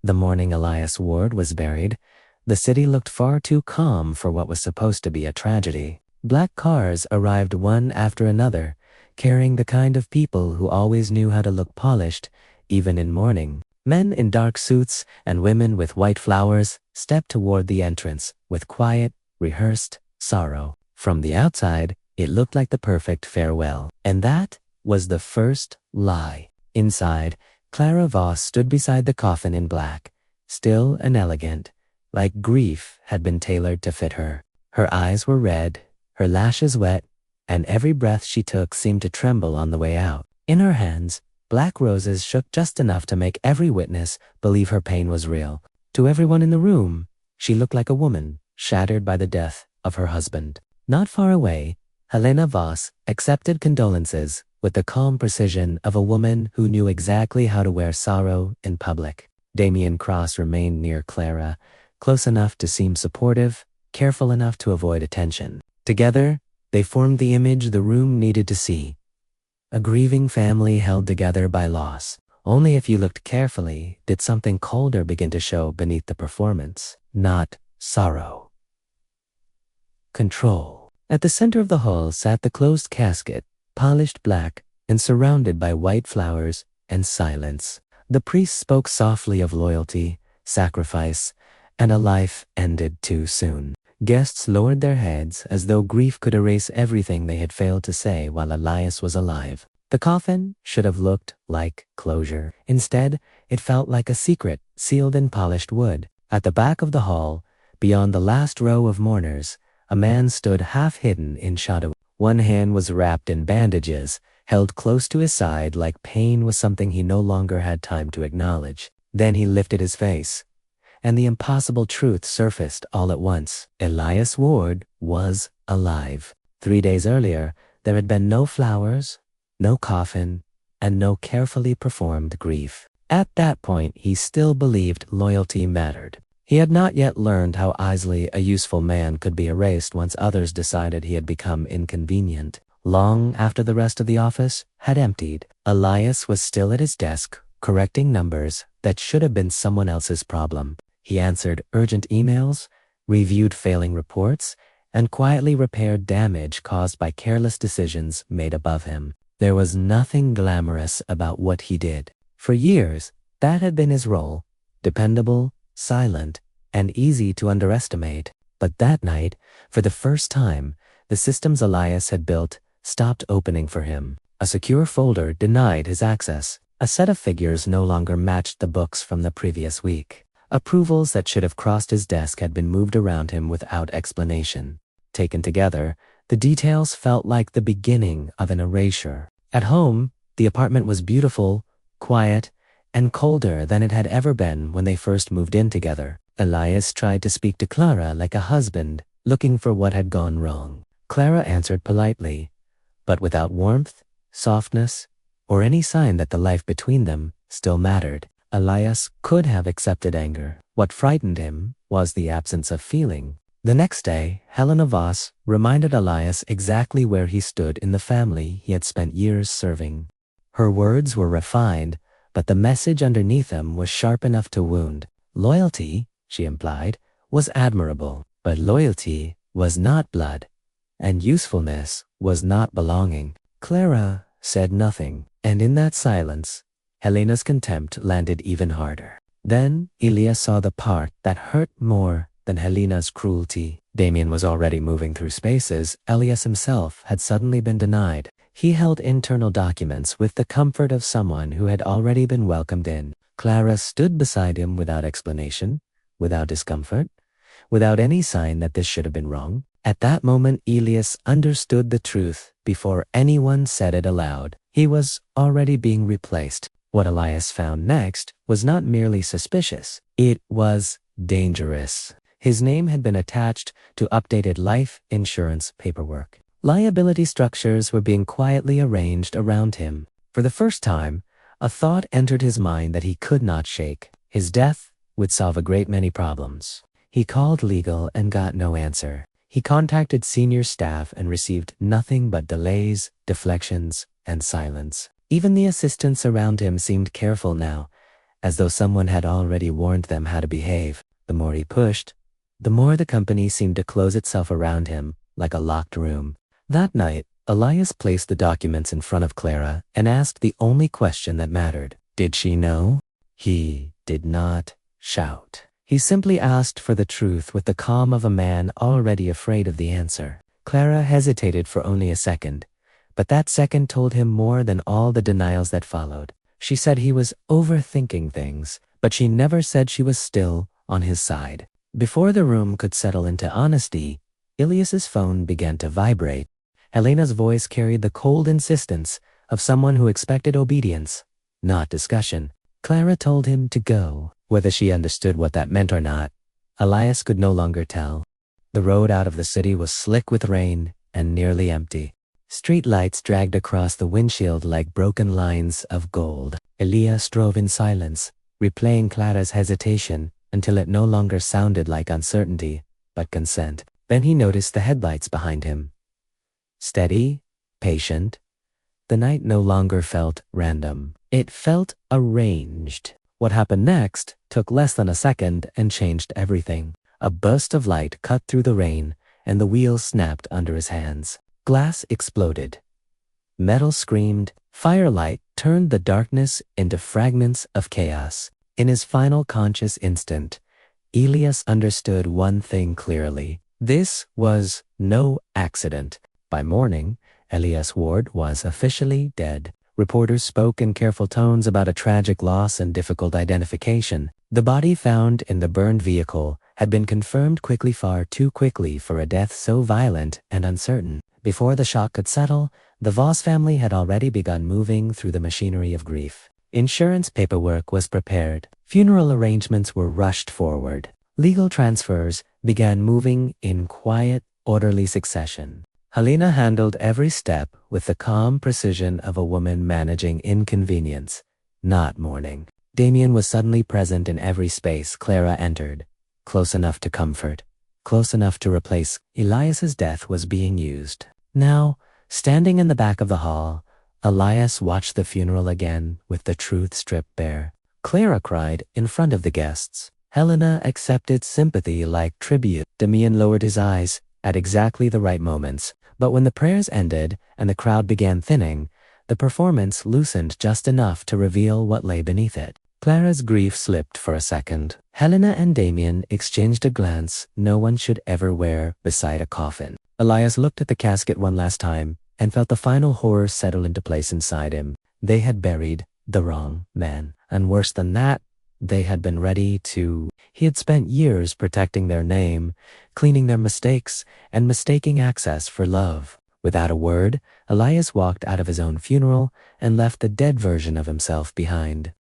The morning Elias Ward was buried, the city looked far too calm for what was supposed to be a tragedy. Black cars arrived one after another, carrying the kind of people who always knew how to look polished, even in mourning. Men in dark suits and women with white flowers stepped toward the entrance with quiet, rehearsed sorrow. From the outside, it looked like the perfect farewell. And that was the first lie. Inside, Clara Voss stood beside the coffin in black, still and elegant, like grief had been tailored to fit her. Her eyes were red, her lashes wet, and every breath she took seemed to tremble on the way out. In her hands, black roses shook just enough to make every witness believe her pain was real. To everyone in the room, she looked like a woman shattered by the death of her husband. Not far away, Helena Voss accepted condolences with the calm precision of a woman who knew exactly how to wear sorrow in public. Damien Cross remained near Clara, close enough to seem supportive, careful enough to avoid attention. Together, they formed the image the room needed to see. A grieving family held together by loss. Only if you looked carefully did something colder begin to show beneath the performance. Not sorrow. Control. At the center of the hall sat the closed casket, polished black and surrounded by white flowers and silence. The priest spoke softly of loyalty, sacrifice, and a life ended too soon. Guests lowered their heads as though grief could erase everything they had failed to say while Elias was alive. The coffin should have looked like closure. Instead, it felt like a secret sealed in polished wood. At the back of the hall, beyond the last row of mourners, a man stood half hidden in shadow. One hand was wrapped in bandages, held close to his side like pain was something he no longer had time to acknowledge. Then he lifted his face, and the impossible truth surfaced all at once. Elias Ward was alive. 3 days earlier, there had been no flowers, no coffin, and no carefully performed grief. At that point, he still believed loyalty mattered. He had not yet learned how easily a useful man could be erased once others decided he had become inconvenient. Long after the rest of the office had emptied, Elias was still at his desk, correcting numbers that should have been someone else's problem. He answered urgent emails, reviewed failing reports, and quietly repaired damage caused by careless decisions made above him. There was nothing glamorous about what he did. For years, that had been his role: dependable, silent, and easy to underestimate. But that night, for the first time, the systems Elias had built stopped opening for him. A secure folder denied his access. A set of figures no longer matched the books from the previous week. Approvals that should have crossed his desk had been moved around him without explanation. Taken together, the details felt like the beginning of an erasure. At home, the apartment was beautiful, quiet, and colder than it had ever been when they first moved in together. Elias tried to speak to Clara like a husband, looking for what had gone wrong. Clara answered politely, but without warmth, softness, or any sign that the life between them still mattered. Elias could have accepted anger. What frightened him was the absence of feeling. The next day, Helena Voss reminded Elias exactly where he stood in the family he had spent years serving. Her words were refined, but the message underneath them was sharp enough to wound. Loyalty, she implied, was admirable, but loyalty was not blood, and usefulness was not belonging. Clara said nothing, and in that silence, Helena's contempt landed even harder. Then Elias saw the part that hurt more than Helena's cruelty. Damien was already moving through spaces Elias himself had suddenly been denied. He held internal documents with the comfort of someone who had already been welcomed in. Clara stood beside him without explanation, without discomfort, without any sign that this should have been wrong. At that moment, Elias understood the truth before anyone said it aloud. He was already being replaced. What Elias found next was not merely suspicious. It was dangerous. His name had been attached to updated life insurance paperwork. Liability structures were being quietly arranged around him. For the first time, a thought entered his mind that he could not shake. His death would solve a great many problems. He called legal and got no answer. He contacted senior staff and received nothing but delays, deflections, and silence. Even the assistants around him seemed careful now, as though someone had already warned them how to behave. The more he pushed, the more the company seemed to close itself around him like a locked room. That night, Elias placed the documents in front of Clara and asked the only question that mattered. Did she know? He did not shout. He simply asked for the truth with the calm of a man already afraid of the answer. Clara hesitated for only a second, but that second told him more than all the denials that followed. She said he was overthinking things, but she never said she was still on his side. Before the room could settle into honesty, Elias's phone began to vibrate. Helena's voice carried the cold insistence of someone who expected obedience, not discussion. Clara told him to go. Whether she understood what that meant or not, Elias could no longer tell. The road out of the city was slick with rain and nearly empty. Street lights dragged across the windshield like broken lines of gold. Elias drove in silence, replaying Clara's hesitation until it no longer sounded like uncertainty, but consent. Then he noticed the headlights behind him. Steady, patient. The night no longer felt random. It felt arranged. What happened next took less than a second and changed everything. A burst of light cut through the rain, and the wheels snapped under his hands. Glass exploded. Metal screamed. Firelight turned the darkness into fragments of chaos. In his final conscious instant, Elias understood one thing clearly. This was no accident. By morning, Elias Ward was officially dead. Reporters spoke in careful tones about a tragic loss and difficult identification. The body found in the burned vehicle had been confirmed quickly, far too quickly for a death so violent and uncertain. Before the shock could settle, the Voss family had already begun moving through the machinery of grief. Insurance paperwork was prepared. Funeral arrangements were rushed forward. Legal transfers began moving in quiet, orderly succession. Helena handled every step with the calm precision of a woman managing inconvenience, not mourning. Damien was suddenly present in every space Clara entered, close enough to comfort, close enough to replace. Elias's death was being used. Now, standing in the back of the hall, Elias watched the funeral again with the truth stripped bare. Clara cried in front of the guests. Helena accepted sympathy like tribute. Damien lowered his eyes at exactly the right moments, but when the prayers ended and the crowd began thinning, the performance loosened just enough to reveal what lay beneath it. Clara's grief slipped for a second. Helena and Damien exchanged a glance no one should ever wear beside a coffin. Elias looked at the casket one last time and felt the final horror settle into place inside him. They had buried the wrong man. And worse than that, they had been ready to. He had spent years protecting their name, cleaning their mistakes, and mistaking access for love. Without a word, Elias walked out of his own funeral and left the dead version of himself behind.